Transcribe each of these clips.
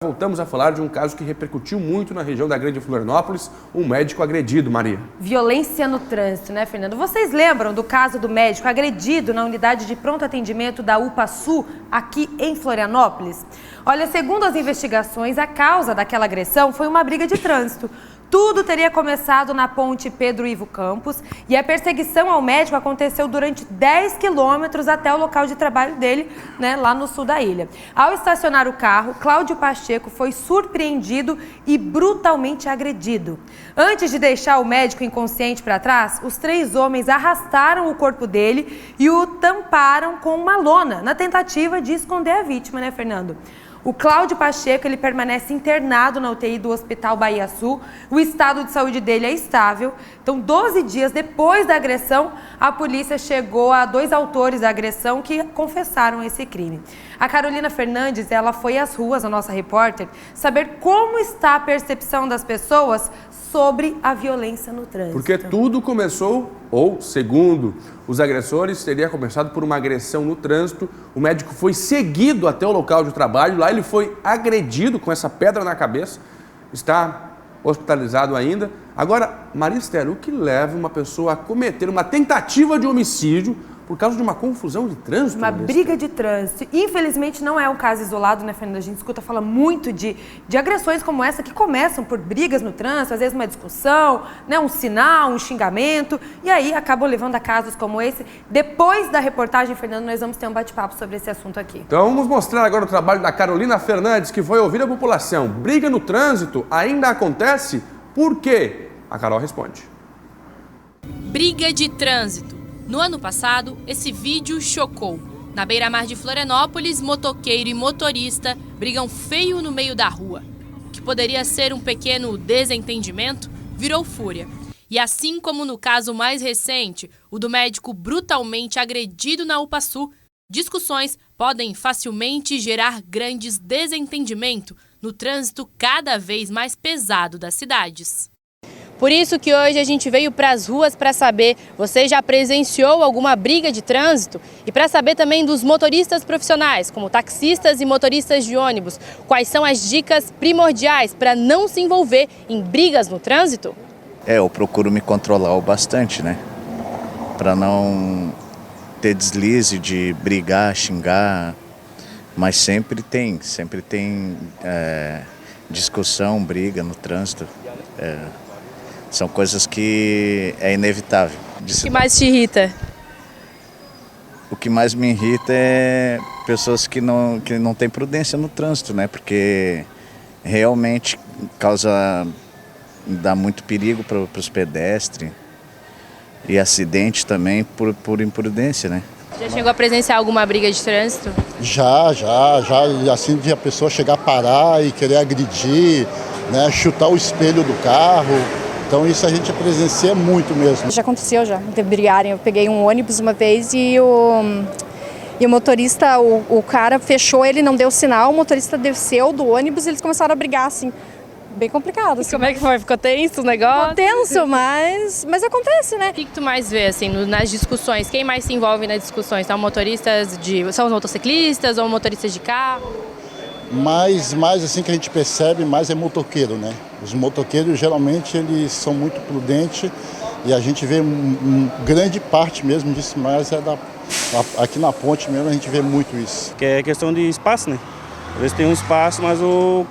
Voltamos a falar de um caso que repercutiu muito na região da Grande Florianópolis, um médico agredido, Maria. Violência no trânsito, né, Fernando? Vocês lembram do caso do médico agredido na unidade de pronto atendimento da UPA-Sul, aqui em Florianópolis? Olha, segundo as investigações, a causa daquela agressão foi uma briga de trânsito. Tudo teria começado na ponte Pedro Ivo Campos e a perseguição ao médico aconteceu durante 10 quilômetros até o local de trabalho dele, né, lá no sul da ilha. Ao estacionar o carro, Cláudio Pacheco foi surpreendido e brutalmente agredido. Antes de deixar o médico inconsciente para trás, os três homens arrastaram o corpo dele e o tamparam com uma lona, na tentativa de esconder a vítima, né, Fernando? O Cláudio Pacheco, ele permanece internado na UTI do Hospital Bahia Sul. O estado de saúde dele é estável. Então, 12 dias depois da agressão, a polícia chegou a 2 autores da agressão que confessaram esse crime. A Carolina Fernandes, ela foi às ruas, a nossa repórter, saber como está a percepção das pessoas sobre a violência no trânsito. Porque tudo começou, ou segundo os agressores, teria começado por uma agressão no trânsito. O médico foi seguido até o local de trabalho, lá ele foi agredido com essa pedra na cabeça, está hospitalizado ainda. Agora, Maria Esther, o que leva uma pessoa a cometer uma tentativa de homicídio por causa de uma confusão de trânsito? Uma briga de trânsito. Infelizmente não é um caso isolado, né, Fernanda? A gente escuta falar muito de agressões como essa que começam por brigas no trânsito, às vezes uma discussão, né, um sinal, um xingamento, e aí acabam levando a casos como esse. Depois da reportagem, Fernando, nós vamos ter um bate-papo sobre esse assunto aqui. Então vamos mostrar agora o trabalho da Carolina Fernandes, que foi ouvir a população. Briga no trânsito ainda acontece? Por quê? A Carol responde. Briga de trânsito. No ano passado, esse vídeo chocou. Na beira-mar de Florianópolis, motoqueiro e motorista brigam feio no meio da rua. O que poderia ser um pequeno desentendimento virou fúria. E assim como no caso mais recente, o do médico brutalmente agredido na UPA-Sul, discussões podem facilmente gerar grandes desentendimentos no trânsito cada vez mais pesado das cidades. Por isso que hoje a gente veio para as ruas para saber, você já presenciou alguma briga de trânsito? E para saber também dos motoristas profissionais, como taxistas e motoristas de ônibus, quais são as dicas primordiais para não se envolver em brigas no trânsito? Eu procuro me controlar bastante, né? Para não ter deslize de brigar, xingar, mas sempre tem discussão, briga no trânsito. São coisas que é inevitável. O que mais te irrita? O que mais me irrita é pessoas que não têm prudência no trânsito, né? Porque realmente dá muito perigo para os pedestres e acidente também por imprudência, né? Já chegou a presenciar alguma briga de trânsito? Já. E assim de a pessoa chegar a parar e querer agredir, né? Chutar o espelho do carro. Então isso a gente presencia muito mesmo. Já aconteceu, de brigarem. Eu peguei um ônibus uma vez e o motorista, o cara fechou, ele não deu sinal, o motorista desceu do ônibus e eles começaram a brigar, assim, bem complicado. Assim. Como é que foi? Ficou tenso o negócio? Ficou tenso, mas acontece, né? O que tu mais vê, assim, nas discussões? Quem mais se envolve nas discussões? São os motociclistas ou motoristas de carro? Mais assim que a gente percebe, mais é motoqueiro, né? Os motoqueiros geralmente eles são muito prudentes e a gente vê grande parte mesmo disso, mas aqui na ponte mesmo a gente vê muito isso. Que é questão de espaço, né? Às vezes tem um espaço, mas o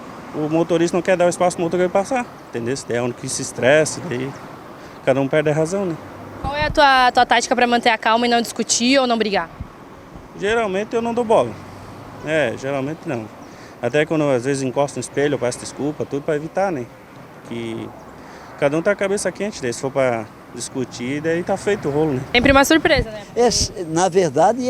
motorista não quer dar o espaço para o motoqueiro passar, entendeu? É onde que se estressa, daí cada um perde a razão, né? Qual é a tua tática para manter a calma e não discutir ou não brigar? Geralmente eu não dou bola. Geralmente não. Até quando às vezes encosta no espelho, eu peço desculpa, tudo para evitar, né? Que cada um tá com a cabeça quente, daí se for para discutir, daí tá feito o rolo, né? Sempre uma surpresa, né? Na verdade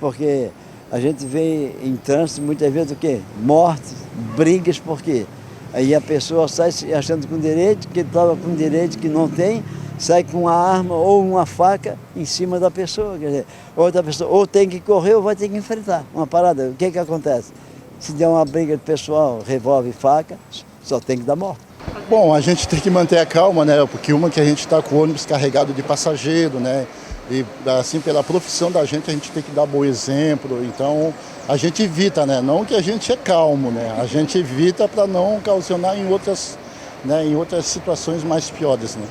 porque a gente vê em trânsito muitas vezes o quê? Mortes, brigas, por quê? Aí a pessoa sai achando com direito, que estava com direito que não tem, sai com uma arma ou uma faca em cima da pessoa, quer dizer, outra pessoa ou tem que correr ou vai ter que enfrentar uma parada. O que acontece? Se der uma briga pessoal, revólver e faca, só tem que dar morte. Bom, a gente tem que manter a calma, né? Porque que a gente está com o ônibus carregado de passageiro, né? E assim, pela profissão da gente, a gente tem que dar bom exemplo. Então, a gente evita, né? Não que a gente é calmo, né? A gente evita para não ocasionar em outras situações mais piores, né?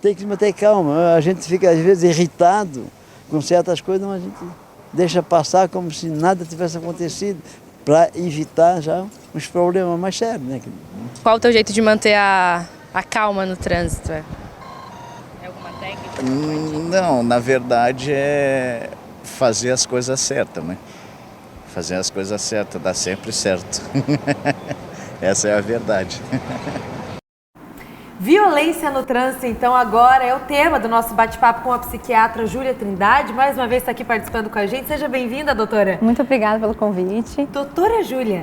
Tem que manter calma. A gente fica, às vezes, irritado com certas coisas, mas a gente deixa passar como se nada tivesse acontecido, para evitar já os problemas mais sérios, né? Qual o teu jeito de manter a calma no trânsito? É alguma técnica? Não, na verdade é fazer as coisas certas, né? Fazer as coisas certas, dá sempre certo. Essa é a verdade. Violência no trânsito, então, agora é o tema do nosso bate-papo com a psiquiatra Júlia Trindade. Mais uma vez está aqui participando com a gente. Seja bem-vinda, doutora. Muito obrigada pelo convite. Doutora Júlia,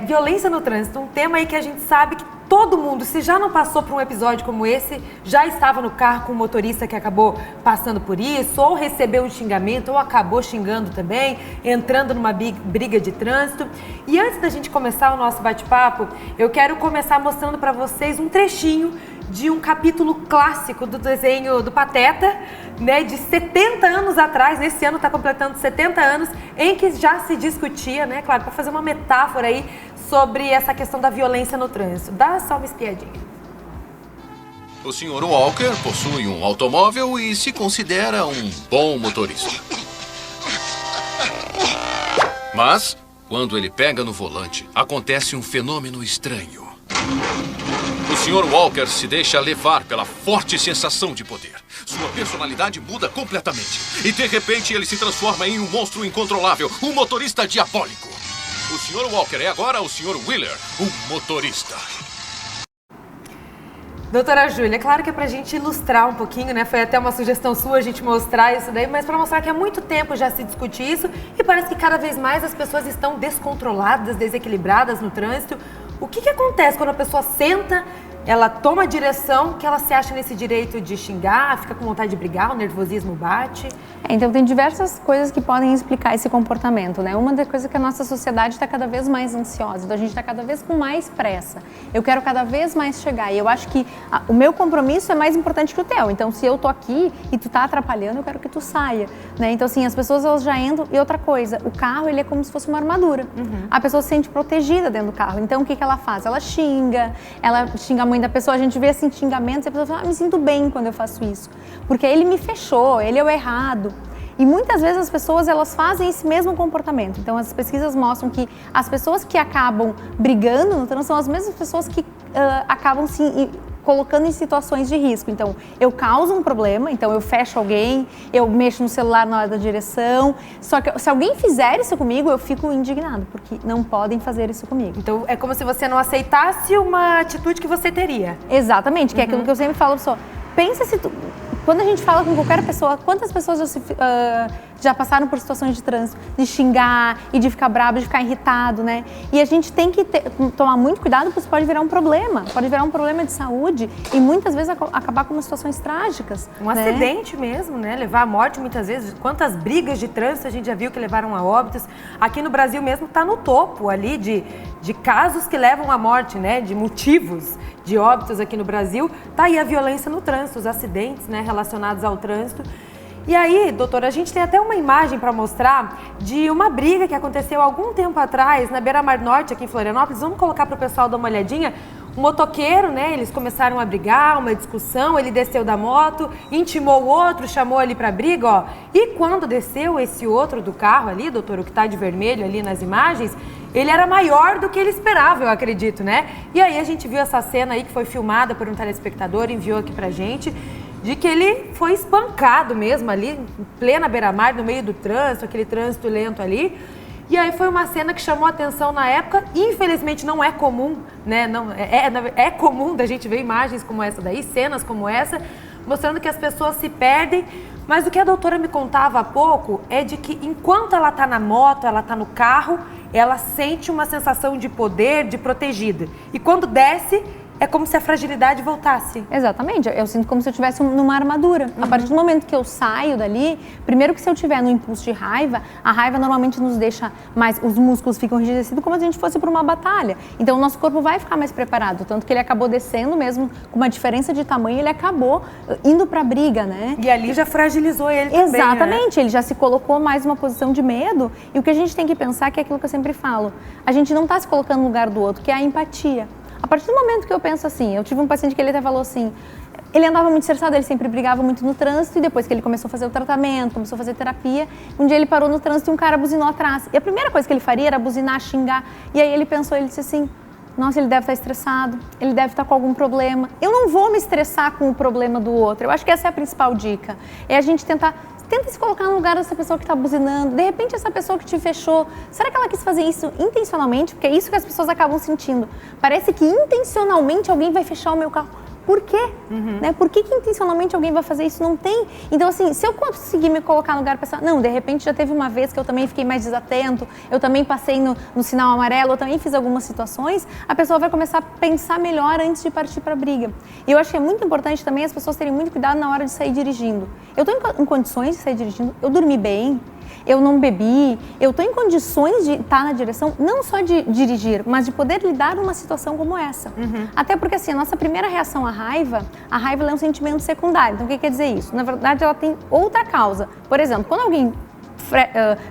violência no trânsito, um tema aí que a gente sabe que todo mundo, se já não passou por um episódio como esse, já estava no carro com um motorista que acabou passando por isso, ou recebeu um xingamento, ou acabou xingando também, entrando numa briga de trânsito. E antes da gente começar o nosso bate-papo, eu quero começar mostrando para vocês um trechinho de um capítulo clássico do desenho do Pateta, né, de 70 anos atrás. Nesse ano está completando 70 anos, em que já se discutia, né, claro, para fazer uma metáfora aí sobre essa questão da violência no trânsito. Dá só uma espiadinha. O Sr. Walker possui um automóvel e se considera um bom motorista. Mas, quando ele pega no volante, acontece um fenômeno estranho. O Sr. Walker se deixa levar pela forte sensação de poder. Sua personalidade muda completamente. E, de repente, ele se transforma em um monstro incontrolável, um motorista diabólico. O Sr. Walker é agora o Sr. Wheeler, um motorista. Doutora Júlia, claro que é pra gente ilustrar um pouquinho, né? Foi até uma sugestão sua a gente mostrar isso daí, mas para mostrar que há muito tempo já se discute isso e parece que cada vez mais as pessoas estão descontroladas, desequilibradas no trânsito. O que acontece quando a pessoa senta, ela toma a direção, que ela se acha nesse direito de xingar, fica com vontade de brigar, o nervosismo bate? Então tem diversas coisas que podem explicar esse comportamento, né? Uma das coisas é que a nossa sociedade está cada vez mais ansiosa, então a gente está cada vez com mais pressa. Eu quero cada vez mais chegar e eu acho que o meu compromisso é mais importante que o teu. Então se eu tô aqui e tu tá atrapalhando, eu quero que tu saia, né? Então assim, as pessoas elas já entram. E outra coisa, o carro ele é como se fosse uma armadura. A pessoa se sente protegida dentro do carro. Então o que ela faz? Ela xinga a mãe da pessoa, a gente vê assim xingamentos e a pessoa fala, me sinto bem quando eu faço isso, porque ele me fechou, ele é o errado. E muitas vezes as pessoas elas fazem esse mesmo comportamento. Então as pesquisas mostram que as pessoas que acabam brigando no trânsito são as mesmas pessoas que acabam se colocando em situações de risco. Então eu causo um problema, então eu fecho alguém, eu mexo no celular na hora da direção. Só que se alguém fizer isso comigo, eu fico indignado, porque não podem fazer isso comigo. Então é como se você não aceitasse uma atitude que você teria. Exatamente, que é aquilo que eu sempre falo, pessoal. Pensa se tu... Quando a gente fala com qualquer pessoa, quantas pessoas já passaram por situações de trânsito, de xingar e de ficar bravo, de ficar irritado, né? E a gente tem que tomar muito cuidado, porque isso pode virar um problema de saúde e muitas vezes acabar com situações trágicas. Um acidente mesmo, né? Levar à morte muitas vezes. Quantas brigas de trânsito a gente já viu que levaram a óbitos. Aqui no Brasil mesmo está no topo ali de casos que levam à morte, né? De motivos de óbitos aqui no Brasil. Tá aí a violência no trânsito, os acidentes, né? Relacionados ao trânsito. E aí, doutora, a gente tem até uma imagem para mostrar de uma briga que aconteceu algum tempo atrás na Beira-Mar Norte, aqui em Florianópolis. Vamos colocar para o pessoal dar uma olhadinha. Um motoqueiro, né, eles começaram a brigar, uma discussão, ele desceu da moto, intimou o outro, chamou ele para briga, ó. E quando desceu esse outro do carro ali, doutor, o que tá de vermelho ali nas imagens, ele era maior do que ele esperava, eu acredito, né? E aí a gente viu essa cena aí que foi filmada por um telespectador, enviou aqui pra gente, de que ele foi espancado mesmo ali, em plena beira-mar, no meio do trânsito, aquele trânsito lento ali. E aí foi uma cena que chamou a atenção na época, infelizmente não é comum, né? É comum da gente ver imagens como essa daí, cenas como essa, mostrando que as pessoas se perdem. Mas o que a doutora me contava há pouco é de que enquanto ela está na moto, ela está no carro, ela sente uma sensação de poder, de protegida. E quando desce, é como se a fragilidade voltasse. Exatamente, eu sinto como se eu estivesse numa armadura. A partir do momento que eu saio dali, primeiro que se eu estiver no impulso de raiva, a raiva normalmente nos deixa mais, os músculos ficam enrijecidos como se a gente fosse para uma batalha. Então o nosso corpo vai ficar mais preparado, tanto que ele acabou descendo mesmo, com uma diferença de tamanho, ele acabou indo para a briga, né? E ali já fragilizou ele também, exatamente, né? Ele já se colocou mais numa posição de medo, e o que a gente tem que pensar, que é aquilo que eu sempre falo, a gente não está se colocando no lugar do outro, que é a empatia. A partir do momento que eu penso assim, eu tive um paciente que ele até falou assim, ele andava muito estressado, ele sempre brigava muito no trânsito, e depois que ele começou a fazer o tratamento, começou a fazer terapia, um dia ele parou no trânsito e um cara buzinou atrás. E a primeira coisa que ele faria era buzinar, xingar, e aí ele pensou, ele disse assim, nossa, ele deve estar estressado, ele deve estar com algum problema. Eu não vou me estressar com o problema do outro. Eu acho que essa é a principal dica. É a gente tenta se colocar no lugar dessa pessoa que está buzinando. De repente, essa pessoa que te fechou, será que ela quis fazer isso intencionalmente? Porque é isso que as pessoas acabam sentindo. Parece que intencionalmente alguém vai fechar o meu carro. Por quê? Né? Por que intencionalmente alguém vai fazer isso? Não tem. Então, assim, se eu conseguir me colocar no lugar e pensar, não, de repente já teve uma vez que eu também fiquei mais desatento, eu também passei no sinal amarelo, eu também fiz algumas situações, a pessoa vai começar a pensar melhor antes de partir para a briga. E eu acho que é muito importante também as pessoas terem muito cuidado na hora de sair dirigindo. Eu estou em condições de sair dirigindo, eu dormi bem, eu não bebi, eu estou em condições de estar na direção, não só de dirigir, mas de poder lidar numa situação como essa. Até porque, assim, a nossa primeira reação à raiva é um sentimento secundário. Então, o que quer dizer isso? Na verdade, ela tem outra causa. Por exemplo, quando alguém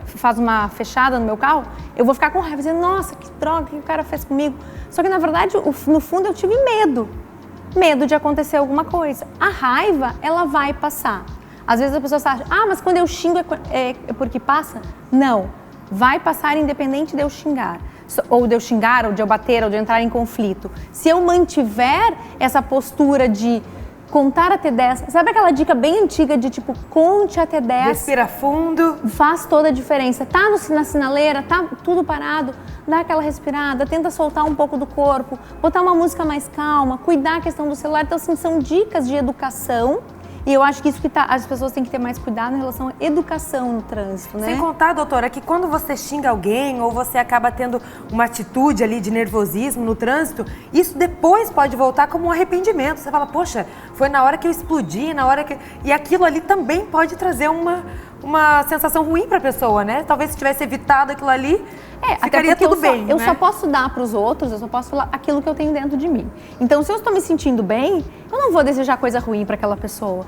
faz uma fechada no meu carro, eu vou ficar com raiva, dizendo, nossa, que droga, o que o cara fez comigo? Só que, na verdade, no fundo, eu tive medo de acontecer alguma coisa. A raiva, ela vai passar. Às vezes as pessoas acham, mas quando eu xingo é porque passa? Não, vai passar independente de eu xingar. Ou de eu xingar, ou de eu bater, ou de eu entrar em conflito. Se eu mantiver essa postura de contar até 10, sabe aquela dica bem antiga de tipo, conte até 10? Respira fundo. Faz toda a diferença. Tá na sinaleira, tá tudo parado, dá aquela respirada, tenta soltar um pouco do corpo, botar uma música mais calma, cuidar a questão do celular. Então, assim, são dicas de educação. E eu acho que isso que as pessoas têm que ter mais cuidado em relação à educação no trânsito, né? Sem contar, doutora, que quando você xinga alguém ou você acaba tendo uma atitude ali de nervosismo no trânsito, isso depois pode voltar como um arrependimento. Você fala, poxa, foi na hora que eu explodi, na hora que... E aquilo ali também pode trazer uma sensação ruim para a pessoa, né? Talvez se tivesse evitado aquilo ali, ficaria tudo bem, Eu só posso dar para os outros, eu só posso falar aquilo que eu tenho dentro de mim. Então, se eu estou me sentindo bem, eu não vou desejar coisa ruim para aquela pessoa.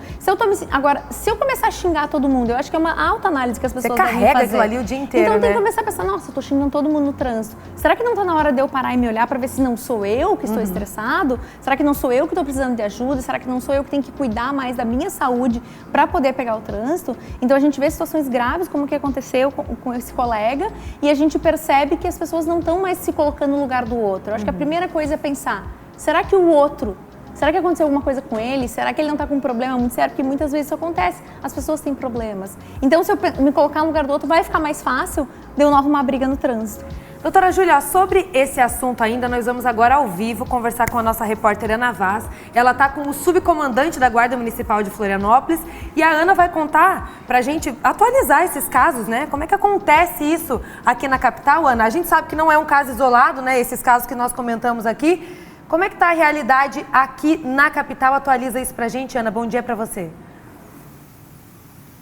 Agora, se eu começar a xingar todo mundo, eu acho que é uma autoanálise que as pessoas devem fazer. Você carrega aquilo ali o dia inteiro, então, tem que começar a pensar, nossa, eu estou xingando todo mundo no trânsito. Será que não está na hora de eu parar e me olhar para ver se não sou eu que estou estressado? Será que não sou eu que estou precisando de ajuda? Será que não sou eu que tenho que cuidar mais da minha saúde para poder pegar o trânsito? Então, a gente vê situações graves, como o que aconteceu com esse colega, e a gente percebe que as pessoas não estão mais se colocando no lugar do outro. Eu acho que a primeira coisa é pensar, será que o outro... Será que aconteceu alguma coisa com ele? Será que ele não está com um problema muito sério? Porque muitas vezes isso acontece. As pessoas têm problemas. Então, se eu me colocar no lugar do outro, vai ficar mais fácil de eu não arrumar briga no trânsito. Doutora Júlia, sobre esse assunto ainda, nós vamos agora ao vivo conversar com a nossa repórter Ana Vaz. Ela está com o subcomandante da Guarda Municipal de Florianópolis e a Ana vai contar para a gente atualizar esses casos, né? Como é que acontece isso aqui na capital, Ana? A gente sabe que não é um caso isolado, né? Esses casos que nós comentamos aqui. Como é que está a realidade aqui na capital? Atualiza isso pra gente, Ana. Bom dia para você.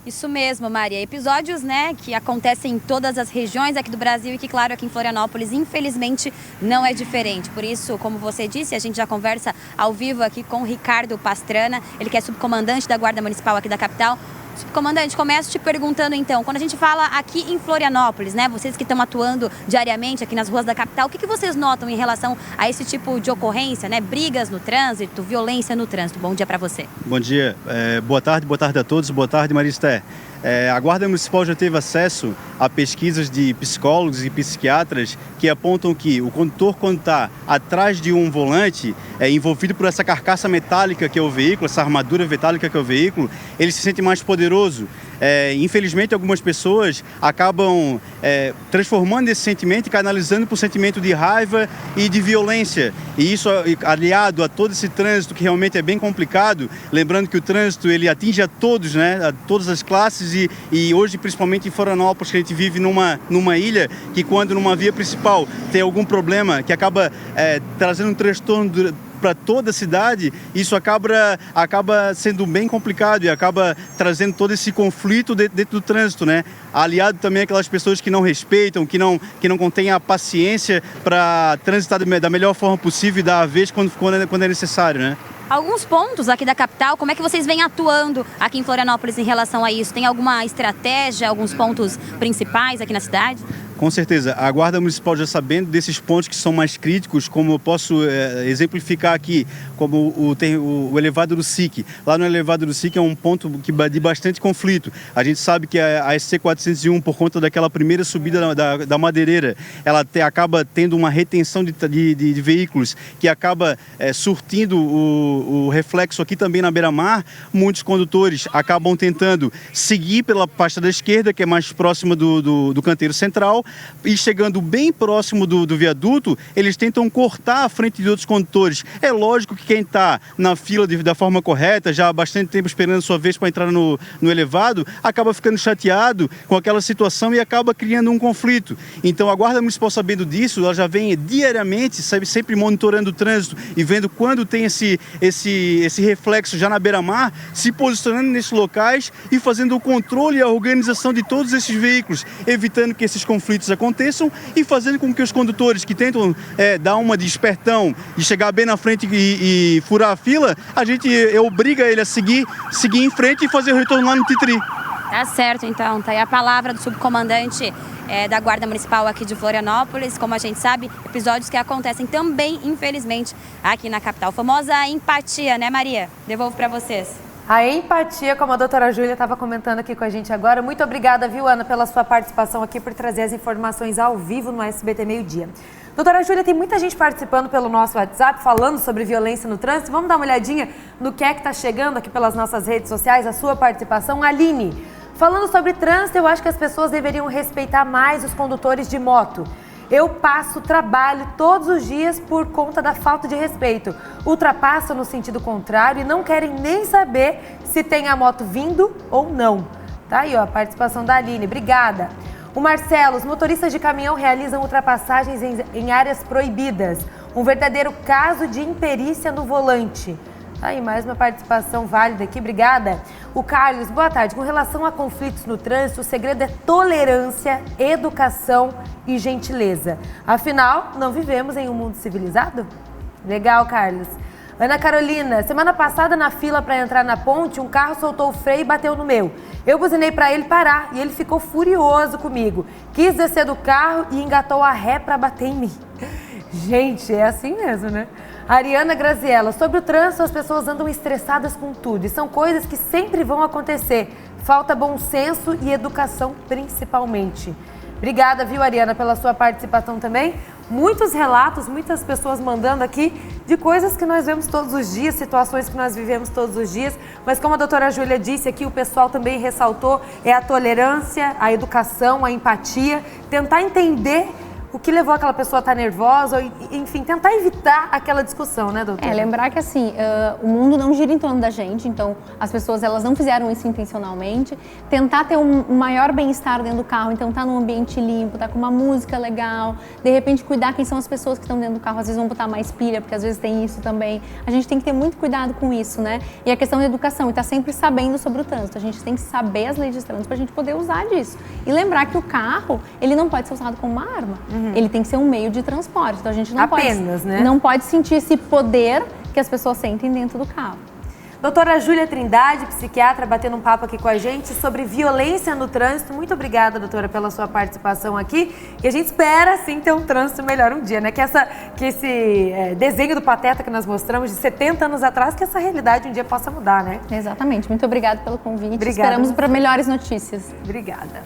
Isso mesmo, Maria. Episódios, né, que acontecem em todas as regiões aqui do Brasil e que, claro, aqui em Florianópolis, infelizmente, não é diferente. Por isso, como você disse, a gente já conversa ao vivo aqui com o Ricardo Pastrana, ele que é subcomandante da Guarda Municipal aqui da capital. Subcomandante, começo te perguntando então, quando a gente fala aqui em Florianópolis, né, vocês que estão atuando diariamente aqui nas ruas da capital, o que vocês notam em relação a esse tipo de ocorrência, né, brigas no trânsito, violência no trânsito? Bom dia para você. Bom dia, boa tarde a todos, boa tarde, Maria Esther. A Guarda Municipal já teve acesso a pesquisas de psicólogos e psiquiatras que apontam que o condutor, quando está atrás de um volante, envolvido por essa carcaça metálica que é o veículo, essa armadura metálica que é o veículo, ele se sente mais poderoso. Infelizmente, algumas pessoas acabam transformando esse sentimento e canalizando para o sentimento de raiva e de violência. E isso, aliado a todo esse trânsito que realmente é bem complicado, lembrando que o trânsito ele atinge a todos, né, a todas as classes e hoje, principalmente em Florianópolis, que a gente vive numa ilha que quando numa via principal tem algum problema que acaba trazendo um transtorno para toda a cidade, isso acaba sendo bem complicado e acaba trazendo todo esse conflito dentro do trânsito, né? Aliado também àquelas pessoas que não respeitam, que não contêm a paciência para transitar da melhor forma possível e dar a vez quando é necessário, né? Alguns pontos aqui da capital, como é que vocês vêm atuando aqui em Florianópolis em relação a isso? Tem alguma estratégia, alguns pontos principais aqui na cidade? Com certeza. A Guarda Municipal, já sabendo desses pontos que são mais críticos, como eu posso exemplificar aqui, como o elevado do SIC. Lá no elevado do SIC é um ponto de bastante conflito. A gente sabe que a SC401, por conta daquela primeira subida da Madeireira, ela acaba tendo uma retenção de veículos que acaba surtindo o reflexo aqui também na beira-mar. Muitos condutores acabam tentando seguir pela pasta da esquerda, que é mais próxima do canteiro central, e chegando bem próximo do viaduto, eles tentam cortar a frente de outros condutores. É lógico que quem está na fila da forma correta, já há bastante tempo esperando sua vez para entrar no elevado, acaba ficando chateado com aquela situação e acaba criando um conflito. Então a Guarda Municipal, sabendo disso, ela já vem diariamente, sempre monitorando o trânsito e vendo quando tem esse reflexo já na beira-mar, se posicionando nesses locais e fazendo o controle e a organização de todos esses veículos, evitando que esses conflitos aconteçam e fazendo com que os condutores que tentam dar uma de espertão e chegar bem na frente e furar a fila, a gente obriga ele a seguir em frente e fazer o retorno lá no Titri. Tá certo, então. Tá aí a palavra do subcomandante da Guarda Municipal aqui de Florianópolis. Como a gente sabe, episódios que acontecem também, infelizmente, aqui na capital. Famosa empatia, né, Maria? Devolvo para vocês. A empatia, como a doutora Júlia estava comentando aqui com a gente agora. Muito obrigada, viu, Ana, pela sua participação aqui, por trazer as informações ao vivo no SBT Meio Dia. Doutora Júlia, tem muita gente participando pelo nosso WhatsApp, falando sobre violência no trânsito. Vamos dar uma olhadinha no que é que está chegando aqui pelas nossas redes sociais, a sua participação. Aline, falando sobre trânsito, eu acho que as pessoas deveriam respeitar mais os condutores de moto. Eu passo trabalho todos os dias por conta da falta de respeito. Ultrapassam no sentido contrário e não querem nem saber se tem a moto vindo ou não. Tá aí, ó, a participação da Aline. Obrigada. O Marcelo, os motoristas de caminhão realizam ultrapassagens em áreas proibidas. Um verdadeiro caso de imperícia no volante. Tá aí, mais uma participação válida aqui, obrigada. O Carlos, boa tarde. Com relação a conflitos no trânsito, o segredo é tolerância, educação e gentileza. Afinal, não vivemos em um mundo civilizado? Legal, Carlos. Ana Carolina, semana passada na fila para entrar na ponte, um carro soltou o freio e bateu no meu. Eu buzinei para ele parar e ele ficou furioso comigo. Quis descer do carro e engatou a ré para bater em mim. Gente, é assim mesmo, né? Ariana Graziella, sobre o trânsito, as pessoas andam estressadas com tudo e são coisas que sempre vão acontecer. Falta bom senso e educação, principalmente. Obrigada, viu, Ariana, pela sua participação também. Muitos relatos, muitas pessoas mandando aqui de coisas que nós vemos todos os dias, situações que nós vivemos todos os dias. Mas como a doutora Júlia disse aqui, o pessoal também ressaltou, é a tolerância, a educação, a empatia, tentar entender o que levou aquela pessoa a estar nervosa, enfim, tentar evitar aquela discussão, né, doutora? Lembrar que assim, o mundo não gira em torno da gente, então as pessoas elas não fizeram isso intencionalmente. Tentar ter um maior bem-estar dentro do carro, então estar num ambiente limpo, estar com uma música legal, de repente cuidar quem são as pessoas que estão dentro do carro, às vezes vão botar mais pilha, porque às vezes tem isso também. A gente tem que ter muito cuidado com isso, né? E a questão da educação, e estar sempre sabendo sobre o trânsito. A gente tem que saber as leis de trânsito para a gente poder usar disso. E lembrar que o carro, ele não pode ser usado como uma arma. Ele tem que ser um meio de transporte, então a gente não pode sentir esse poder que as pessoas sentem dentro do carro. Doutora Júlia Trindade, psiquiatra, batendo um papo aqui com a gente sobre violência no trânsito. Muito obrigada, doutora, pela sua participação aqui. E a gente espera, sim, ter um trânsito melhor um dia, né? Que esse desenho do Pateta que nós mostramos de 70 anos atrás, que essa realidade um dia possa mudar, né? Exatamente. Muito obrigada pelo convite. Obrigada. Esperamos para melhores notícias. Obrigada.